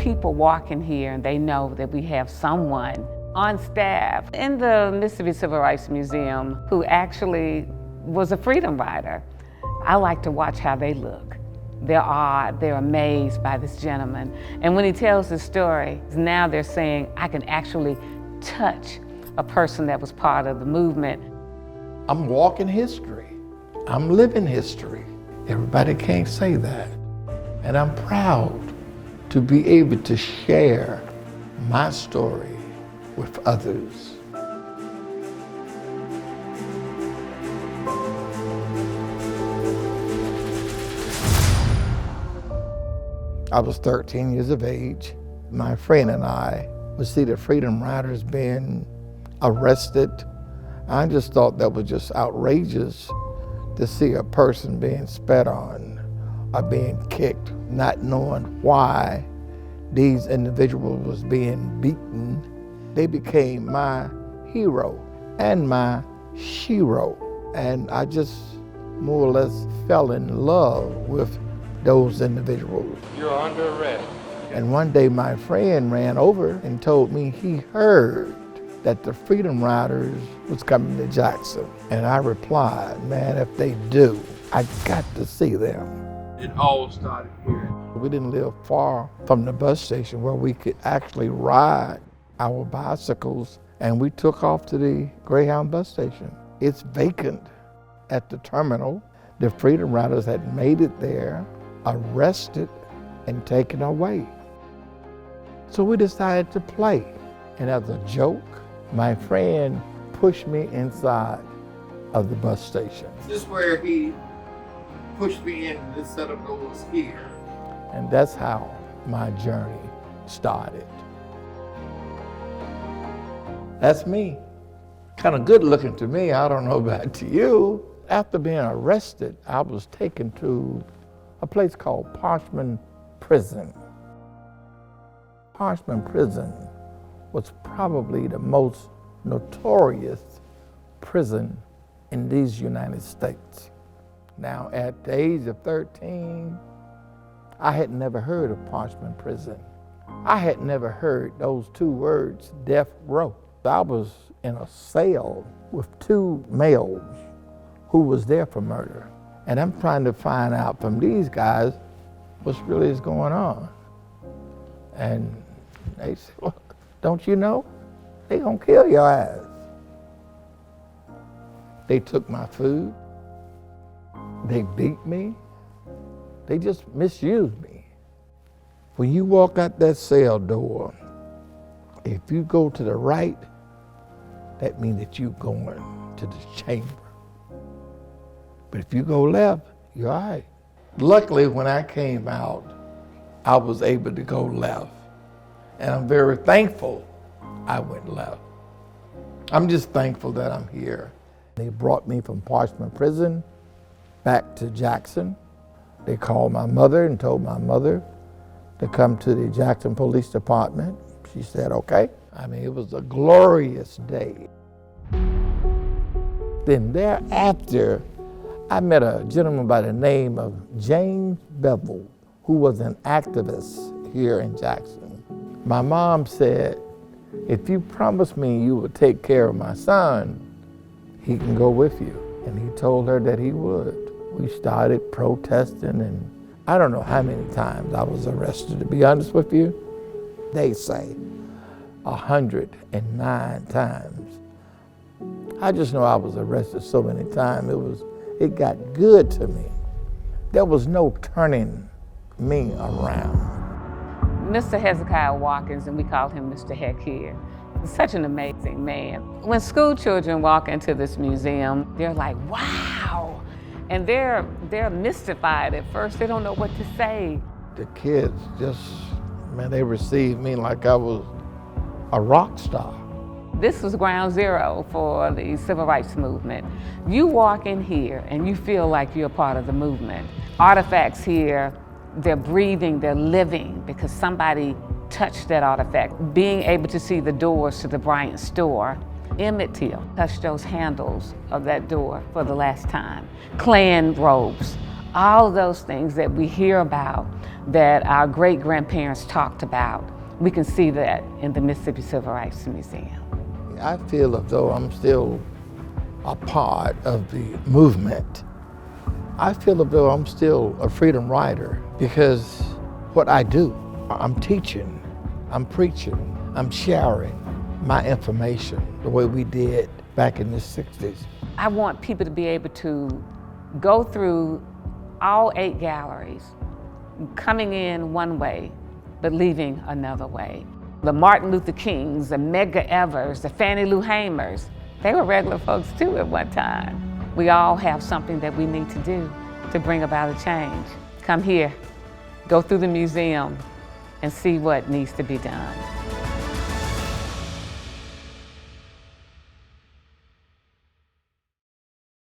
people walk in here and they know that we have someone on staff in the Mississippi Civil Rights Museum who actually was a freedom rider. I like to watch how they look. They're awed, they're amazed by this gentleman. And when he tells his story, now they're saying, I can actually touch a person that was part of the movement. I'm walking history. I'm living history. Everybody can't say that. And I'm proud to be able to share my story with others. I was 13 years of age. My friend and I would see the Freedom Riders being arrested. I just thought that was just outrageous to see a person being spat on or being kicked, not knowing why these individuals was being beaten. They became my hero and my shero. And I just more or less fell in love with those individuals. You're under arrest. And one day my friend ran over and told me he heard that the Freedom Riders was coming to Jackson. And I replied, man, if they do, I got to see them. It all started here. We didn't live far from the bus station where we could actually ride our bicycles, and we took off to the Greyhound bus station. It's vacant at the terminal. The Freedom Riders had made it there, arrested and taken away. So we decided to play. And as a joke, my friend pushed me inside of the bus station. This is where he pushed me in this set of doors here. And that's how my journey started. That's me. Kind of good looking to me, I don't know about to you. After being arrested, I was taken to a place called Parchman Prison. Parchman Prison was probably the most notorious prison in these United States. Now, at the age of 13, I had never heard of Parchman Prison. I had never heard those two words, death row. I was in a cell with two males who was there for murder. And I'm trying to find out from these guys what really is going on. And they said, well, don't you know? They gonna kill your ass. They took my food. They beat me. They just misused me. When you walk out that cell door, if you go to the right, that means that you're going to the chamber. But if you go left, you're all right. Luckily, when I came out, I was able to go left. And I'm very thankful I went left. I'm just thankful that I'm here. They brought me from Parchman Prison back to Jackson. They called my mother and told my mother to come to the Jackson Police Department. She said, okay. I mean, it was a glorious day. Then thereafter, I met a gentleman by the name of James Bevel, who was an activist here in Jackson. My mom said, if you promise me you would take care of my son, he can go with you. And he told her that he would. We started protesting, and I don't know how many times I was arrested, to be honest with you. They say 109 times. I just know I was arrested so many times, it got good to me. There was no turning me around. Mr. Hezekiah Watkins, and we called him Mr. Heck here, such an amazing man. When school children walk into this museum, they're like, wow. And they're mystified at first. They don't know what to say. The kids just, man, they received me like I was a rock star. This was ground zero for the civil rights movement. You walk in here and you feel like you're a part of the movement. Artifacts here, they're breathing, they're living because somebody touched that artifact. Being able to see the doors to the Bryant store, Emmett Till touched those handles of that door for the last time. Klan robes, All those things that we hear about, that our great-grandparents talked about, we can see that in the Mississippi Civil Rights Museum. I feel as though I'm still a part of the movement. I feel as though I'm still a freedom rider because what I do, I'm teaching, I'm preaching, I'm sharing my information the way we did back in the 60s. I want people to be able to go through all 8 galleries, coming in one way, but leaving another way. The Martin Luther Kings, the Medgar Evers, the Fannie Lou Hamers, they were regular folks too at one time. We all have something that we need to do to bring about a change. Come here, go through the museum, and see what needs to be done.